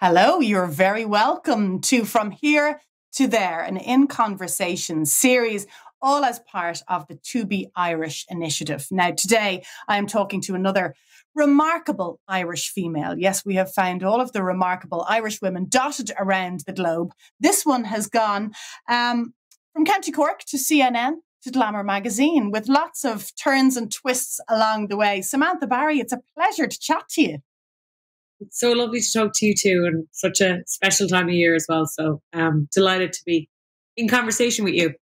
Hello, you're very welcome to From Here to There, an In Conversation series, all as part of the To Be Irish initiative. Now, today I am talking to another remarkable Irish female. Yes, we have found all of the remarkable Irish women dotted around the globe. This one has gone from County Cork to CNN to Glamour magazine with lots of turns and twists along the way. Samantha Barry, it's a pleasure to chat to you. It's so lovely to talk to you too, and such a special time of year as well. So delighted to be in conversation with you.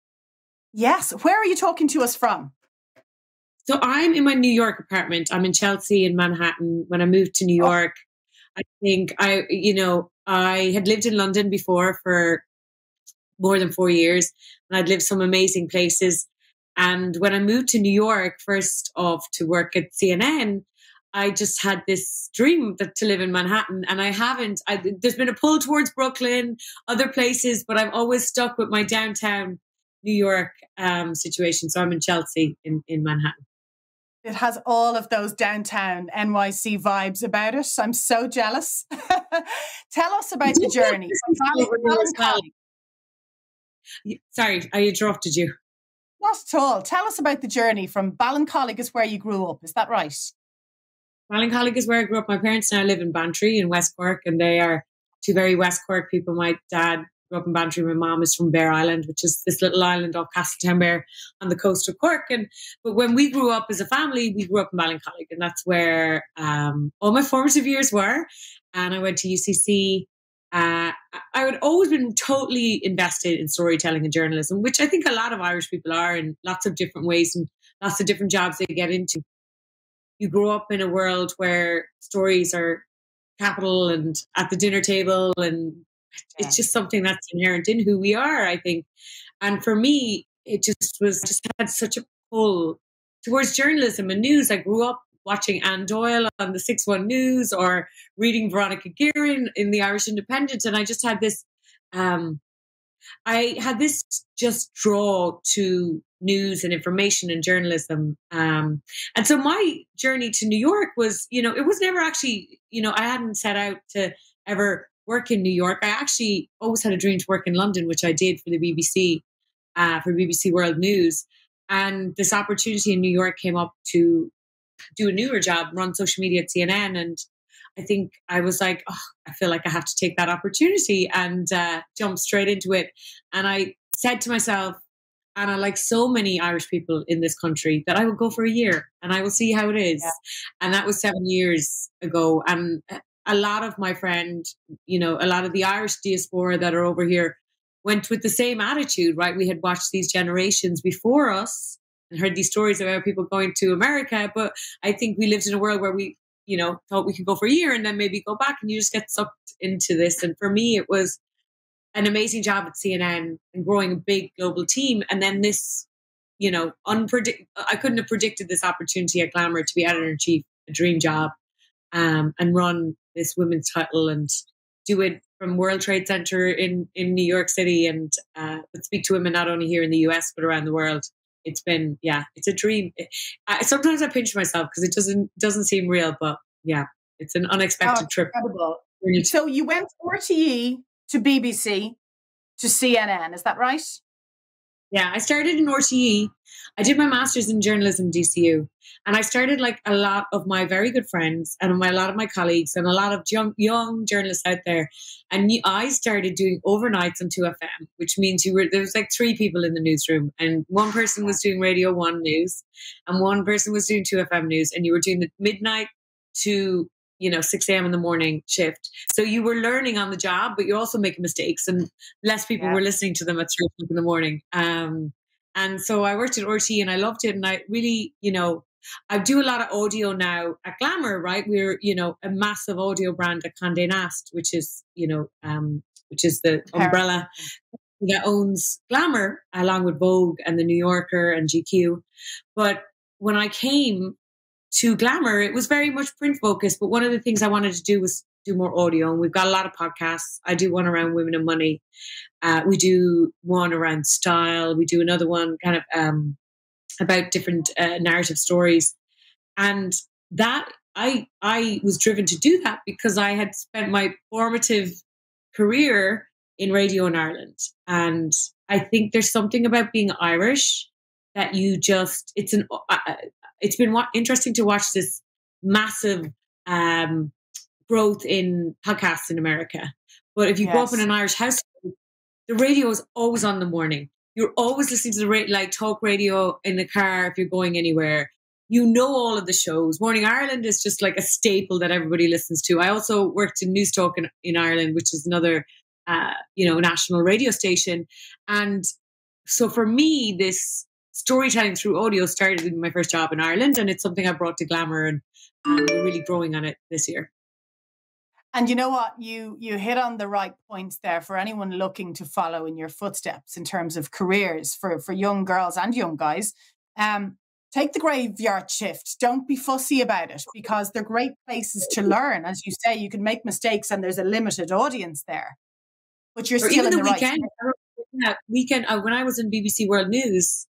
Yes. Where are you talking to us from? So I'm in my New York apartment. I'm in Chelsea in Manhattan. When I moved to New York, I think I had lived in London before for more than 4 years, and I'd lived some amazing places. And when I moved to New York, first off to work at CNN, I just had this dream to live in Manhattan, and there's been a pull towards Brooklyn, other places, but I've always stuck with my downtown New York situation. So I'm in Chelsea in Manhattan. It has all of those downtown NYC vibes about it. I'm so jealous. Tell us about the journey. Sorry, I interrupted you. Not at all. Tell us about the journey from Ballincollig is where you grew up. Is that right? Ballincollig is where I grew up. My parents now live in Bantry in West Cork, and they are two very West Cork people. My dad grew up in Bantry. My mom is from Bear Island, which is this little island off Castletownbere on the coast of Cork. But when we grew up as a family, we grew up in Ballincollig, and that's where all my formative years were. And I went to UCC. I had always been totally invested in storytelling and journalism, which I think a lot of Irish people are in lots of different ways and lots of different jobs they get into. You grow up in a world where stories are capital and at the dinner table, and it's just something that's inherent in who we are, I think. And for me, it just had such a pull towards journalism and news. I grew up watching Anne Doyle on the 6-1 News or reading Veronica Guerin in the Irish Independent, and I just had this just draw to news and information and journalism. And so my journey to New York was, it was never actually, I hadn't set out to ever work in New York. I actually always had a dream to work in London, which I did for the BBC, for BBC World News. And this opportunity in New York came up to do a newer job, run social media at CNN. And I think I was like, I feel like I have to take that opportunity and jump straight into it. And I said to myself, Anna, like so many Irish people in this country, that I will go for a year and I will see how it is. Yeah. And that was 7 years ago. And a lot of my friends, a lot of the Irish diaspora that are over here went with the same attitude, right? We had watched these generations before us and heard these stories about people going to America. But I think we lived in a world where we, thought we could go for a year and then maybe go back, and you just get sucked into this. And for me, it was an amazing job at CNN and growing a big global team. And then this, I couldn't have predicted this opportunity at Glamour to be editor-in-chief, a dream job, and run this women's title and do it from World Trade Center in New York City, and but speak to women not only here in the US, but around the world. It's been, it's a dream. Sometimes I pinch myself because it doesn't seem real, but it's an unexpected trip. Incredible. So you went RTE to BBC to CNN, is that right? Yeah, I started in RTE. I did my master's in journalism DCU, and I started like a lot of my very good friends and a lot of my colleagues and a lot of young journalists out there. And I started doing overnights on 2FM, which means there was like 3 people in the newsroom, and one person was doing Radio 1 news and one person was doing 2FM news, and you were doing the midnight to 6 a.m. in the morning shift. So you were learning on the job, but you're also making mistakes, and less people were listening to them at 3 o'clock in the morning. And so I worked at RTE and I loved it. And I really, I do a lot of audio now at Glamour, right? We're, a massive audio brand at Condé Nast, which is the umbrella that owns Glamour, along with Vogue and The New Yorker and GQ. But when I came to Glamour, it was very much print focused, but one of the things I wanted to do was do more audio, and we've got a lot of podcasts. I do one around women and money. We do one around style. We do another one kind of about different narrative stories. And that I was driven to do that because I had spent my formative career in radio in Ireland. And I think there's something about being Irish that it's been interesting to watch this massive growth in podcasts in America. But if you grow up in an Irish household, the radio is always on in the morning. You're always listening to the like talk radio in the car if you're going anywhere. You know all of the shows. Morning Ireland is just like a staple that everybody listens to. I also worked in News Talk in Ireland, which is another, national radio station. And so for me, this storytelling through audio started in my first job in Ireland, and it's something I brought to Glamour, and we're really growing on it this year. And you know what? You hit on the right points there for anyone looking to follow in your footsteps in terms of careers for young girls and young guys. Take the graveyard shift. Don't be fussy about it because they're great places to learn. As you say, you can make mistakes and there's a limited audience there. But you're still in the weekend. Weekend. When I was in BBC World News,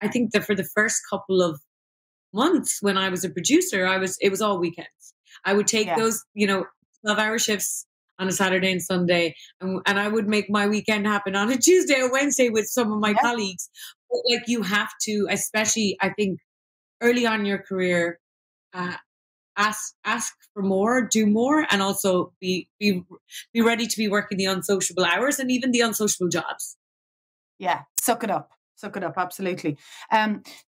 I think that for the first couple of months when I was a producer, it was all weekends. I would take those, 12-hour shifts on a Saturday and Sunday, and I would make my weekend happen on a Tuesday or Wednesday with some of my colleagues. But like you have to, especially I think early on in your career, ask for more, do more, and also be ready to be working the unsociable hours and even the unsociable jobs. Yeah, suck it up. Suck it up, absolutely.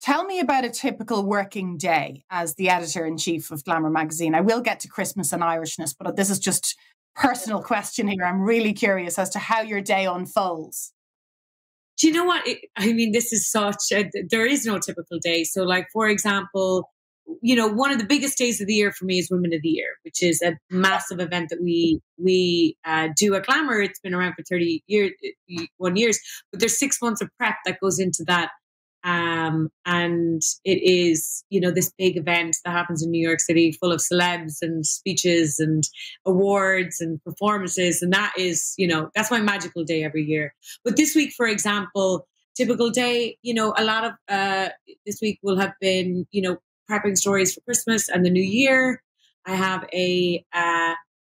Tell me about a typical working day as the editor-in-chief of Glamour magazine. I will get to Christmas and Irishness, but this is just a personal question here. I'm really curious as to how your day unfolds. Do you know what? This is there is no typical day. So like, for example, one of the biggest days of the year for me is Women of the Year, which is a massive event that we do at Glamour. It's been around for 31 years, but there's 6 months of prep that goes into that. And it is, this big event that happens in New York City full of celebs and speeches and awards and performances. And that is, that's my magical day every year. But this week, for example, typical day, a lot of this week will have been, prepping stories for Christmas and the New Year. I have a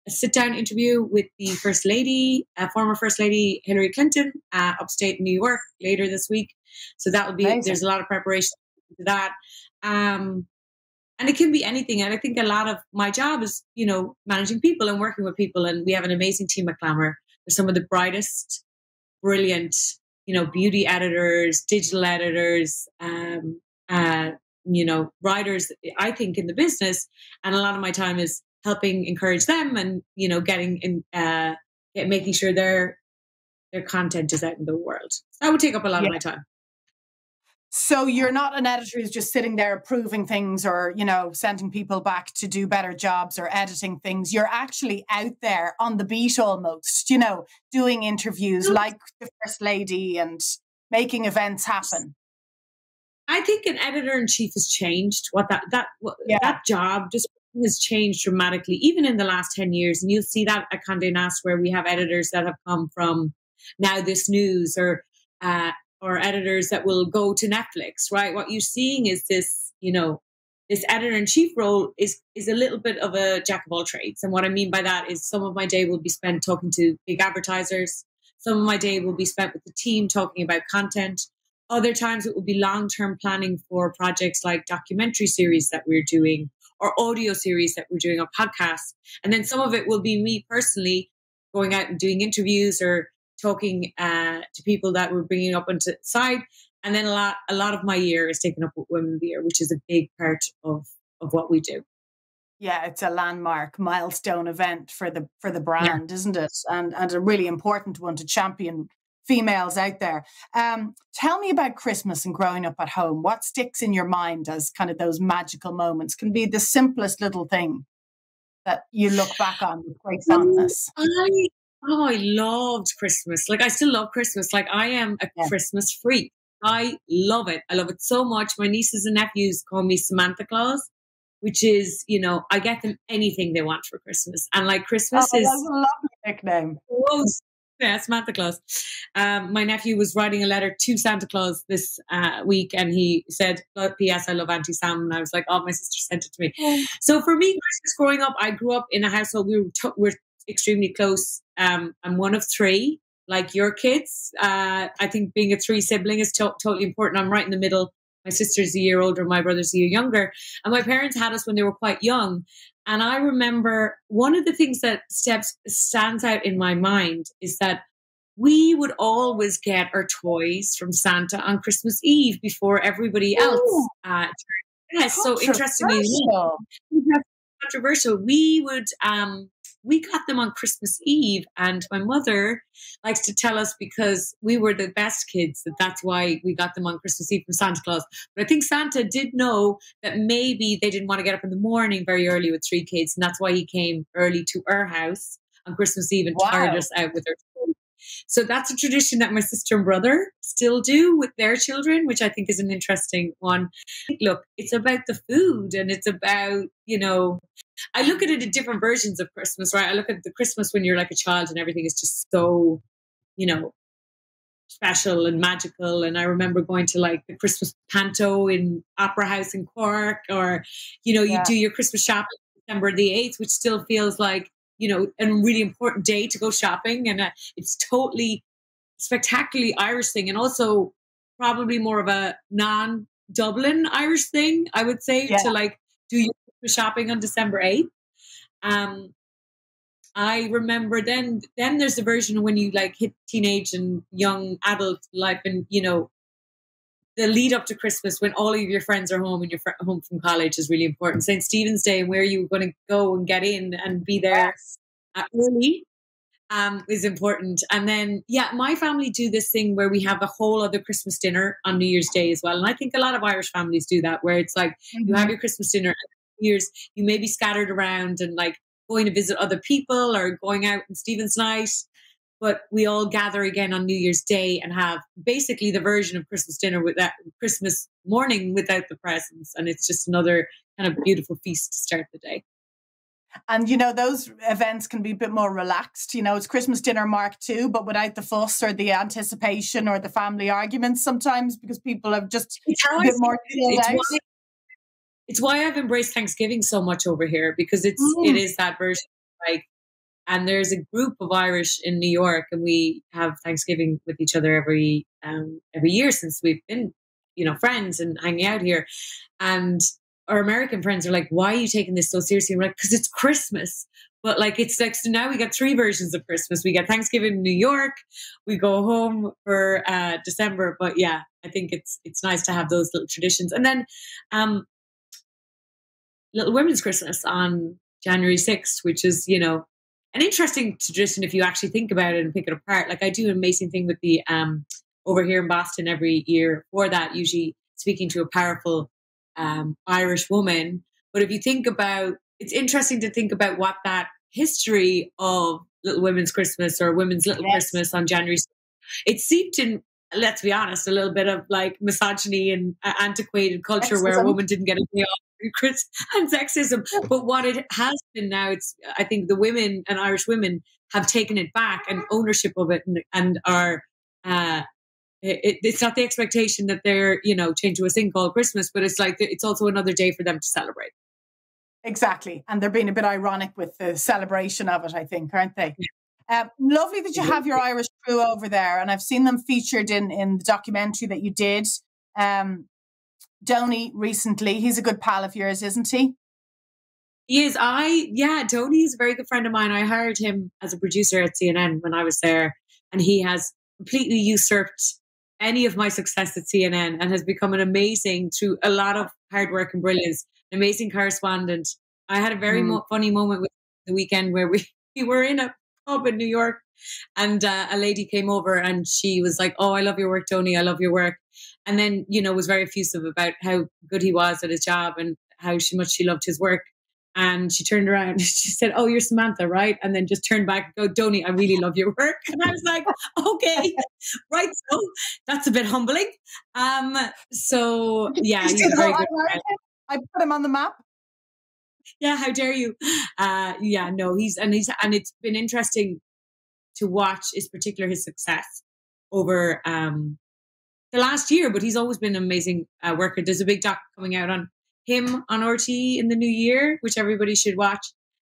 sit-down interview with the First Lady, former First Lady Hillary Clinton, upstate New York later this week. So that will be, amazing. There's a lot of preparation to that. And it can be anything. And I think a lot of my job is, managing people and working with people. And we have an amazing team at Glamour. They're some of the brightest, brilliant, beauty editors, digital editors, writers, I think, in the business. And a lot of my time is helping encourage them and, making sure their content is out in the world. That would take up a lot of my time. So you're not an editor who's just sitting there approving things or, sending people back to do better jobs or editing things. You're actually out there on the beat almost, doing interviews like the First Lady and making events happen. I think an editor-in-chief has changed. That job just has changed dramatically, even in the last 10 years. And you'll see that at Condé Nast, where we have editors that have come from Now This News or editors that will go to Netflix, right? What you're seeing is this, this editor-in-chief role is a little bit of a jack of all trades. And what I mean by that is some of my day will be spent talking to big advertisers. Some of my day will be spent with the team talking about content. Other times it will be long-term planning for projects like documentary series that we're doing or audio series that we're doing or podcasts. And then some of it will be me personally going out and doing interviews or talking to people that we're bringing up onto the side. And then a lot of my year is taken up with Women of the Year, which is a big part of what we do. Yeah, it's a landmark milestone event for the brand, isn't it? And a really important one to champion females out there. Tell me about Christmas and growing up at home. What sticks in your mind as kind of those magical moments? Can be the simplest little thing that you look back on with great fondness. I loved Christmas. Like, I still love Christmas. Like, I am a Christmas freak. I love it. I love it so much. My nieces and nephews call me Samantha Claus, which is, I get them anything they want for Christmas. And like Christmas is a lovely nickname. Yeah, Samantha Claus. My nephew was writing a letter to Santa Claus this week, and he said, "P.S. I love Auntie Sam." And I was like, "Oh, my sister sent it to me." Oh, So for me, Christmas growing up, I grew up in a household we're extremely close. I'm one of three, like your kids. I think being a three sibling is totally important. I'm right in the middle. My sister's a year older, my brother's a year younger, and my parents had us when they were quite young. And I remember one of the things that stands out in my mind is that we would always get our toys from Santa on Christmas Eve before everybody else. oh, Yes, so interestingly, controversial. controversial. We got them on Christmas Eve, and my mother likes to tell us because we were the best kids that's why we got them on Christmas Eve from Santa Claus. But I think Santa did know that maybe they didn't want to get up in the morning very early with three kids, and that's why he came early to our house on Christmas Eve and tired Wow. us out with our toys. So that's a tradition that my sister and brother still do with their children, which I think is an interesting one. Look, it's about the food, and it's about, I look at it in different versions of Christmas, right? I look at the Christmas when you're like a child and everything is just so, you know, special and magical. And I remember going to like the Christmas panto in Opera House in Cork, or, you Yeah. do your Christmas shopping December the 8th, which still feels like, a really important day to go shopping. And it's totally spectacularly Irish thing, and also probably more of a non-Dublin Irish thing, I would say, Yeah. to like do your Christmas shopping on December 8th. I remember then there's the version when you like hit teenage and young adult life, and the lead up to Christmas when all of your friends are home and you're home from college is really important. St. Stephen's Day, and where you're going to go and get in and be there Yes. early is important. And then, my family do this thing where we have a whole other Christmas dinner on New Year's Day as well. And I think a lot of Irish families do that, where it's like you have Mhm. your Christmas dinner, and New Year's, you may be scattered around and like going to visit other people or going out on Stephen's night. But we all gather again on New Year's Day and have basically the version of Christmas dinner with that Christmas morning without the presents. And it's just another kind of beautiful feast to start the day. And, those events can be a bit more relaxed. It's Christmas dinner Mark II, but without the fuss or the anticipation or the family arguments sometimes, because people have just It's how a I bit see more chilled it. out. It's why I've embraced Thanksgiving so much over here, because it Mm. is that version, like, and there's a group of Irish in New York, and we have Thanksgiving with each other every year since we've been, friends and hanging out here. And our American friends are like, "Why are you taking this so seriously?" And we're like, "Because it's Christmas." But like, it's like, so now we got three versions of Christmas. We get Thanksgiving in New York, we go home for December. But yeah, I think it's nice to have those little traditions. And then Little Women's Christmas on January 6th, which is, an interesting tradition if you actually think about it and pick it apart. Like I do an amazing thing with the over here in Boston every year for that, usually speaking to a powerful Irish woman. But if you think about, it's interesting to think about what that history of Little Women's Christmas or Women's Little Yes. Christmas on January 6th, it seeped in, let's be honest, a little bit of like misogyny and antiquated culture where a Sexism. woman didn't get a day off and sexism. But what it has been now, I think the women and Irish women have taken it back and ownership of it, and are it's not the expectation that they're chained to a thing called Christmas, but it's like it's also another day for them to celebrate. Exactly. And they're being a bit ironic with the celebration of it, I think, aren't they? Lovely that you have your Irish crew over there, and I've seen them featured in the documentary that you did. Donny recently, he's a good pal of yours, isn't he? He is. Tony is a very good friend of mine. I hired him as a producer at CNN when I was there, and he has completely usurped any of my success at CNN and has become an amazing, through a lot of hard work and brilliance, an amazing correspondent. I had a very funny moment with the weekend where we were in a pub in New York, and a lady came over and she was like, "Oh, I love your work, Tony. I love your work." And then, was very effusive about how good he was at his job and how much she loved his work. And she turned around and she said, "Oh, you're Samantha, right?" And then just turned back and go, "Donny, I really love your work." And I was like, "Okay, right." So that's a bit humbling. So yeah, he's a very good friend. I put him on the map. Yeah, how dare you? Yeah, no, and it's been interesting to watch is particular his success over the last year, but he's always been an amazing worker. There's a big doc coming out on him on RT in the new year, which everybody should watch.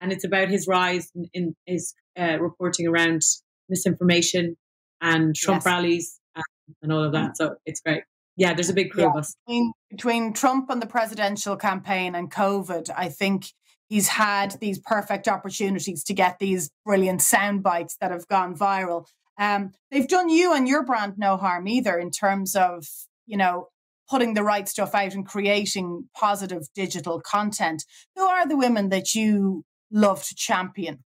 And it's about his rise in his reporting around misinformation and Trump rallies and all of that. So it's great. Yeah, there's a big crew of us. Between Trump and the presidential campaign and COVID, I think he's had these perfect opportunities to get these brilliant sound bites that have gone viral. They've done you and your brand no harm either in terms of, putting the right stuff out and creating positive digital content. Who are the women that you love to champion?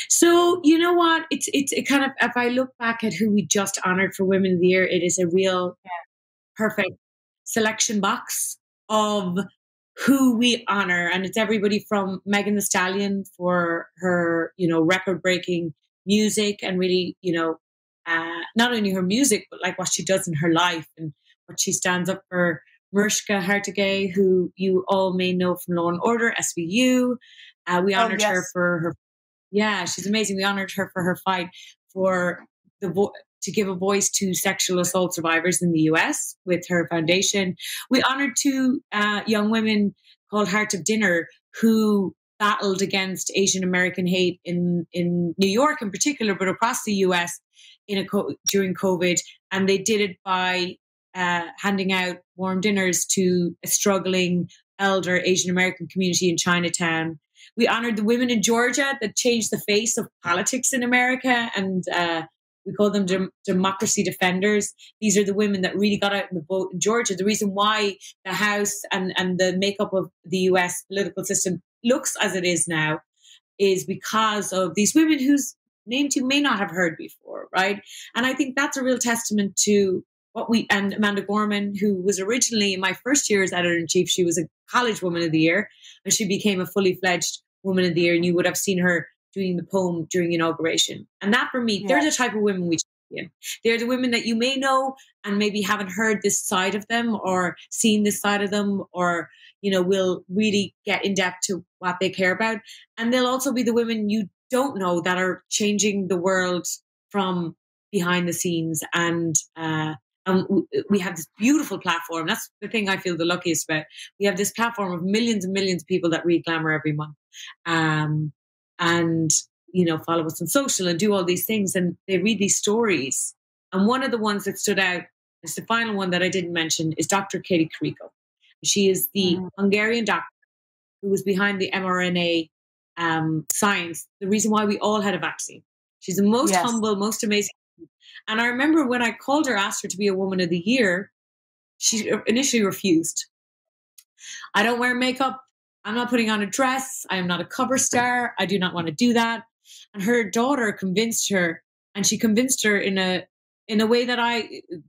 So, you know what? It kind of, if I look back at who we just honored for Women of the Year, it is a real perfect selection box of who we honor. And it's everybody from Megan Thee Stallion for her, record breaking music and really, not only her music, but like what she does in her life and what she stands up for. Mariska Hargitay, who you all may know from Law and Order, SVU. We honored her for her. Yeah, she's amazing. We honored her for her fight for to give a voice to sexual assault survivors in the US with her foundation. We honored two young women called Heart of Dinner who battled against Asian American hate in New York in particular, but across the US during COVID. And they did it by handing out warm dinners to a struggling elder Asian American community in Chinatown. We honored the women in Georgia that changed the face of politics in America, and we call them democracy defenders. These are the women that really got out in the vote in Georgia. The reason why the House and the makeup of the US political system looks as it is now is because of these women whose names you may not have heard before, right? And I think that's a real testament to and Amanda Gorman, who was originally in my first year as editor-in-chief, she was a college woman of the year, and she became a fully fledged woman of the year. And you would have seen her doing the poem during inauguration. And that for me, they're the type of women we champion. They're the women that you may know and maybe haven't heard this side of them or seen this side of them or, will really get in depth to what they care about. And they'll also be the women you don't know that are changing the world from behind the scenes. And we have this beautiful platform. That's the thing I feel the luckiest about. We have this platform of millions and millions of people that read Glamour every month. And, follow us on social and do all these things. And they read these stories. And one of the ones that stood out, it's the final one that I didn't mention, is Dr. Katie Carrico. She is the Hungarian doctor who was behind the mRNA science, the reason why we all had a vaccine. She's the most humble, most amazing. And I remember when I called her, asked her to be a Woman of the Year, she initially refused. I don't wear makeup. I'm not putting on a dress. I am not a cover star. I do not want to do that. And her daughter convinced her, and she convinced her in a way that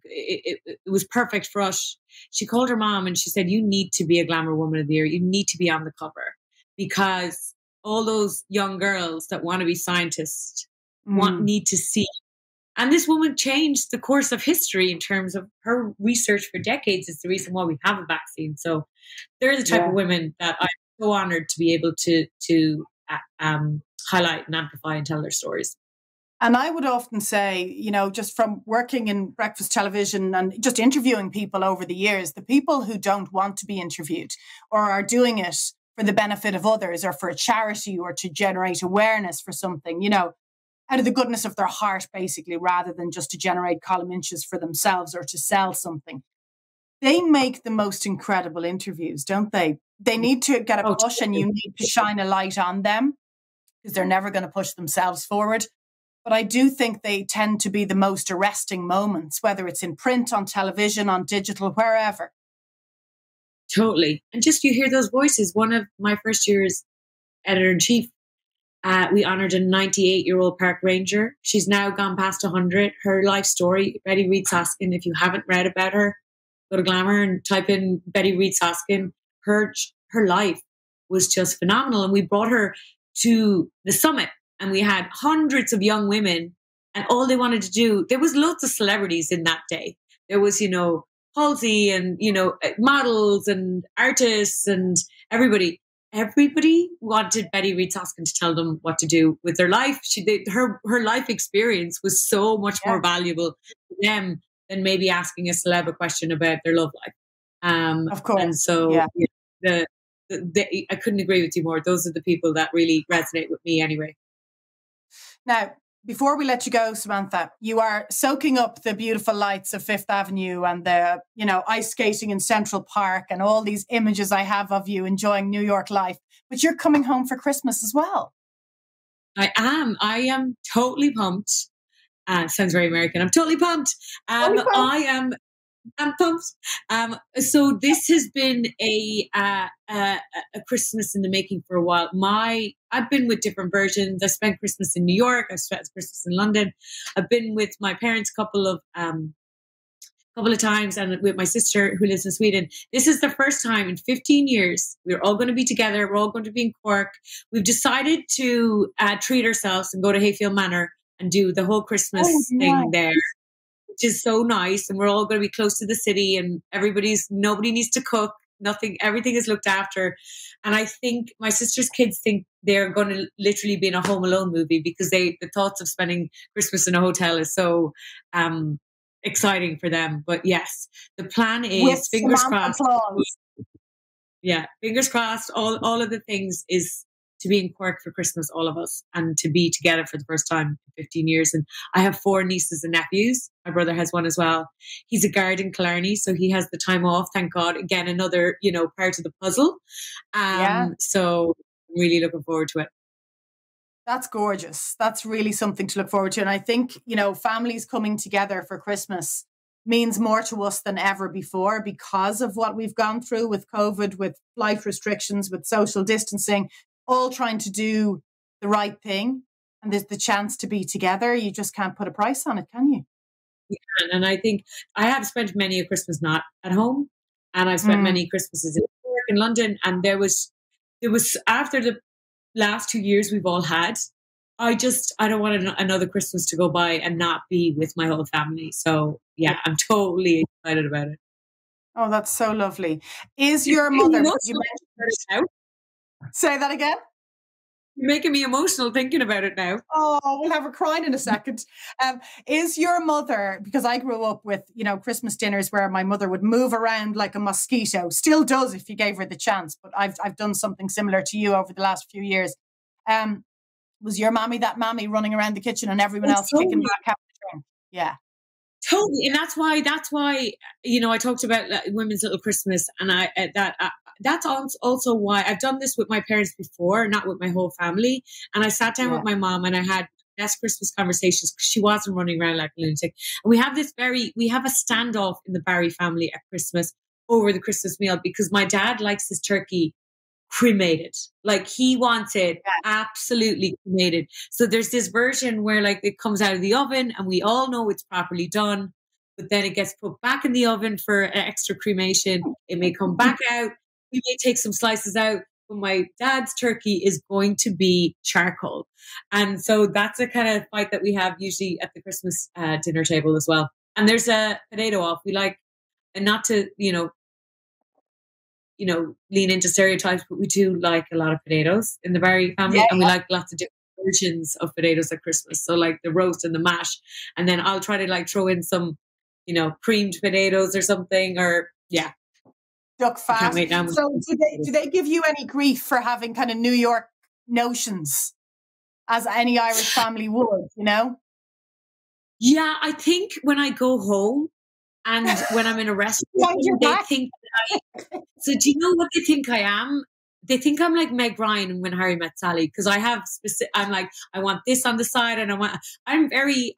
it was perfect for us. She called her mom and she said, you need to be a Glamour Woman of the Year. You need to be on the cover because all those young girls that want to be scientists need to see. And this woman changed the course of history in terms of her research for decades. Is the reason why we have a vaccine. So they're the type of women that I'm so honored to be able to highlight and amplify and tell their stories. And I would often say, just from working in breakfast television and just interviewing people over the years, the people who don't want to be interviewed or are doing it for the benefit of others or for a charity or to generate awareness for something, out of the goodness of their heart, basically, rather than just to generate column inches for themselves or to sell something. They make the most incredible interviews, don't they? They need to get a push and you need to shine a light on them because they're never going to push themselves forward. But I do think they tend to be the most arresting moments, whether it's in print, on television, on digital, wherever. Totally. And just you hear those voices. One of my first year's editor-in-chief, we honored a 98-year-old park ranger. She's now gone past 100. Her life story, Betty Reed Soskin, if you haven't read about her, go to Glamour and type in Betty Reed Soskin. Her life was just phenomenal. And we brought her to the summit and we had hundreds of young women and all they wanted to do, there was lots of celebrities in that day. There was, Halsey and, models and artists and everybody. everybody wanted Betty Reed Soskin to tell them what to do with their life. Her life experience was so much Yeah, more valuable to them than maybe asking a celeb a question about their love life. of And course. so Yeah. the, I couldn't agree with you more. Those are the people that really resonate with me anyway. Now, before we let you go, Samantha, you are soaking up the beautiful lights of Fifth Avenue and the, ice skating in Central Park and all these images I have of you enjoying New York life. But you're coming home for Christmas as well. I am. I am totally pumped. Sounds very American. I'm totally pumped. I'm pumped. So this has been a Christmas in the making for a while. I've been with different versions. I spent Christmas in New York. I spent Christmas in London. I've been with my parents a couple of times, and with my sister who lives in Sweden. This is the first time in 15 years we're all going to be together. We're all going to be in Cork. We've decided to treat ourselves and go to Hayfield Manor and do the whole Christmas thing there, which is so nice. And we're all going to be close to the city, and nobody needs to cook. Nothing, everything is looked after. And I think my sister's kids think they're going to literally be in a Home Alone movie, because the thoughts of spending Christmas in a hotel is so exciting for them. But yes, the plan is, With fingers Samantha crossed. Claus. Yeah, fingers crossed. All of the things is to be in Cork for Christmas, all of us, and to be together for the first time in 15 years. And I have 4 nieces and nephews. My brother has one as well. He's a guard in Killarney, so he has the time off. Thank God. Again, another part of the puzzle. So I'm really looking forward to it. That's gorgeous. That's really something to look forward to. And I think, families coming together for Christmas means more to us than ever before, because of what we've gone through with COVID, with flight restrictions, with social distancing, all trying to do the right thing. And there's the chance to be together. You just can't put a price on it, can you? You can. And I think I have spent many a Christmas not at home, and I've spent many Christmases in Cork, in London. And there was after the last 2 years we've all had, I don't want another Christmas to go by and not be with my whole family. So yeah, I'm totally excited about it. Oh, that's so lovely. Is your mother? Say that again. You're making me emotional thinking about it now. Oh, we'll have her crying in a second. Is your mother, because I grew up with, Christmas dinners where my mother would move around like a mosquito, still does if you gave her the chance, but I've done something similar to you over the last few years. Was your mommy that mommy running around the kitchen and everyone else kicking back having a drink? Yeah. Totally. And that's why, I talked about Women's Little Christmas, and that's also why I've done this with my parents before, not with my whole family. And I sat down with my mom and I had best Christmas conversations, because she wasn't running around like a lunatic. And we have a standoff in the Barry family at Christmas over the Christmas meal, because my dad likes his turkey cremated. Like, he wants it absolutely cremated. So there's this version where it comes out of the oven and we all know it's properly done, but then it gets put back in the oven for an extra cremation. It may come back out. We may take some slices out, but my dad's turkey is going to be charcoal. And so that's a kind of fight that we have usually at the Christmas dinner table as well. And there's a potato off. We like, and not to, lean into stereotypes, but we do like a lot of potatoes in the Barry family, and we like lots of different versions of potatoes at Christmas. So like the roast and the mash, and then I'll try to throw in some, creamed potatoes or something, or duck fat. So do they give you any grief for having kind of New York notions, as any Irish family would, Yeah, I think when I go home and when I'm in a restaurant, they think so do you know what they think I am? They think I'm like Meg Ryan and When Harry Met Sally, because I'm like, I want this on the side, and I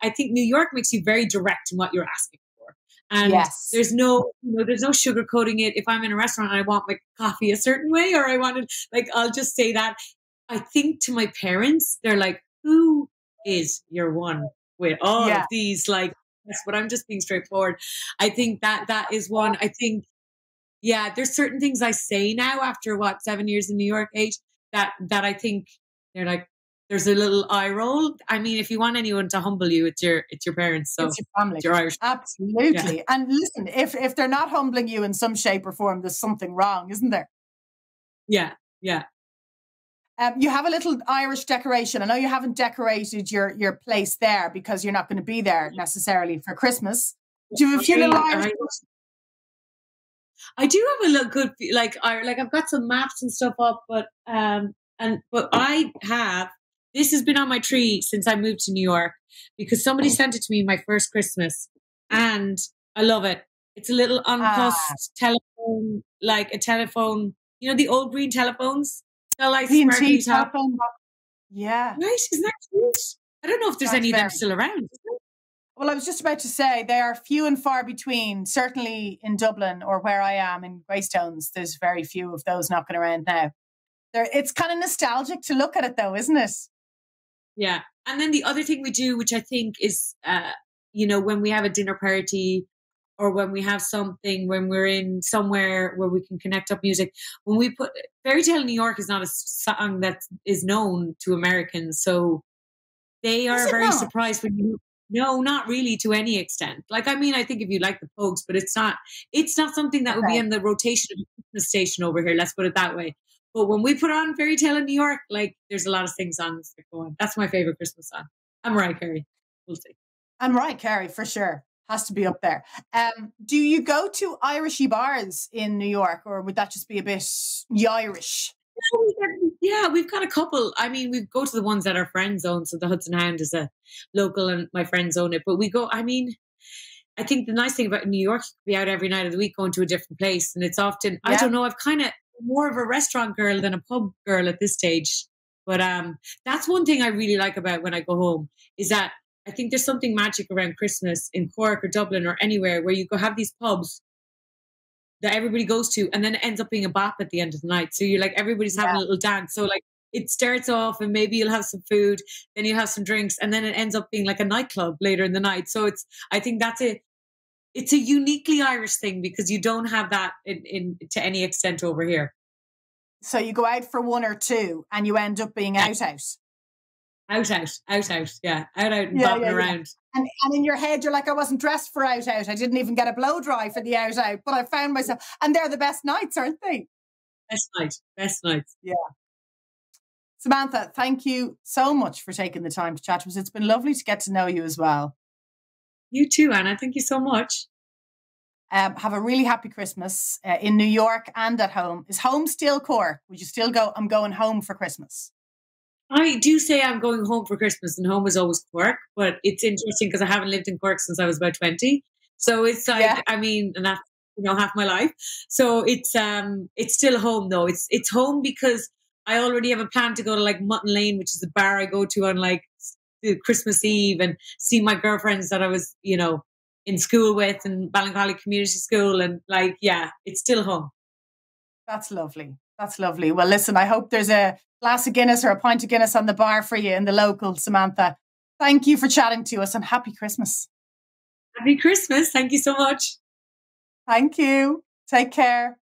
think New York makes you very direct in what you're asking for. And there's no sugarcoating it. If I'm in a restaurant and I want my coffee a certain way, or I want it, I'll just say that. I think to my parents, they're like, who is your one with all of these? But I'm just being straightforward. I think that is one. I think, there's certain things I say now after 7 years in New York age that I think they're like, there's a little eye roll. I mean, if you want anyone to humble you, it's your parents. So it's your family. It's your Irish. Absolutely. Yeah. And listen, if they're not humbling you in some shape or form, there's something wrong, isn't there? Yeah. Yeah. You have a little Irish decoration. I know you haven't decorated your place there because you're not going to be there necessarily for Christmas. Do you have a few little Irish? I do have a look good, like I've got some maps and stuff up, but I have, this has been on my tree since I moved to New York because somebody sent it to me my first Christmas, and I love it. It's a little uncussed telephone, like a telephone, the old green telephones. They're like P&T sparkly top. telephone. Yeah. Right, isn't that cute? I don't know if there's any of them still around. Well, I was just about to say they are few and far between. Certainly in Dublin or where I am in Greystones, there's very few of those knocking around now. It's kind of nostalgic to look at it, though, isn't it? Yeah. And then the other thing we do, which I think is, when we have a dinner party or when we have something, when we're in somewhere where we can connect up music, when we put Fairy Tale in New York is not a song that is known to Americans. So they are very surprised when you, no, not really to any extent. Like, I mean, I think if you like the Pogues, but it's not something that would be in the rotation of the station over here. Let's put it that way. But when we put on Fairy Tale in New York, like there's a lot of sing songs that go on. That's my favorite Christmas song. I'm Mariah Carey. We'll see. I'm Mariah Carey for sure. Has to be up there. Do you go to Irishy bars in New York, or would that just be a bit Irish? Yeah, we've got a couple. I mean, we go to the ones that our friends own. So the Hudson Hound is a local and my friends own it. But we go, I mean, I think the nice thing about New York, you could be out every night of the week going to a different place. And it's often, I don't know, I've kind of more of a restaurant girl than a pub girl at this stage. But that's one thing I really like about when I go home is that I think there's something magic around Christmas in Cork or Dublin or anywhere where you go have these pubs that everybody goes to, and then it ends up being a bop at the end of the night. So you're like, everybody's having a little dance. So like it starts off and maybe you'll have some food, then you'll have some drinks, and then it ends up being like a nightclub later in the night. So I think it's a uniquely Irish thing because you don't have that in to any extent over here. So you go out for one or two and you end up being out. Yeah, out and bopping around. And in your head, you're like, I wasn't dressed for out. I didn't even get a blow dry for the out, but I found myself, and they're the best nights, aren't they? Best nights. Yeah. Samantha, thank you so much for taking the time to chat to us. It's been lovely to get to know you as well. You too, Anna. Thank you so much. Have a really happy Christmas in New York and at home. Is home still Cork? Would you still go, I'm going home for Christmas? I do say I'm going home for Christmas, and home is always Cork, but it's interesting because I haven't lived in Cork since I was about 20. So it's like, I mean, and that's, half my life. So it's still home though. It's home because I already have a plan to go to like Mutton Lane, which is a bar I go to on like Christmas Eve and see my girlfriends that I was, in school with and Ballincollig Community School. And like, yeah, it's still home. That's lovely. That's lovely. Well, listen, I hope there's a glass of Guinness or a pint of Guinness on the bar for you in the local, Samantha. Thank you for chatting to us and happy Christmas. Happy Christmas. Thank you so much. Thank you. Take care.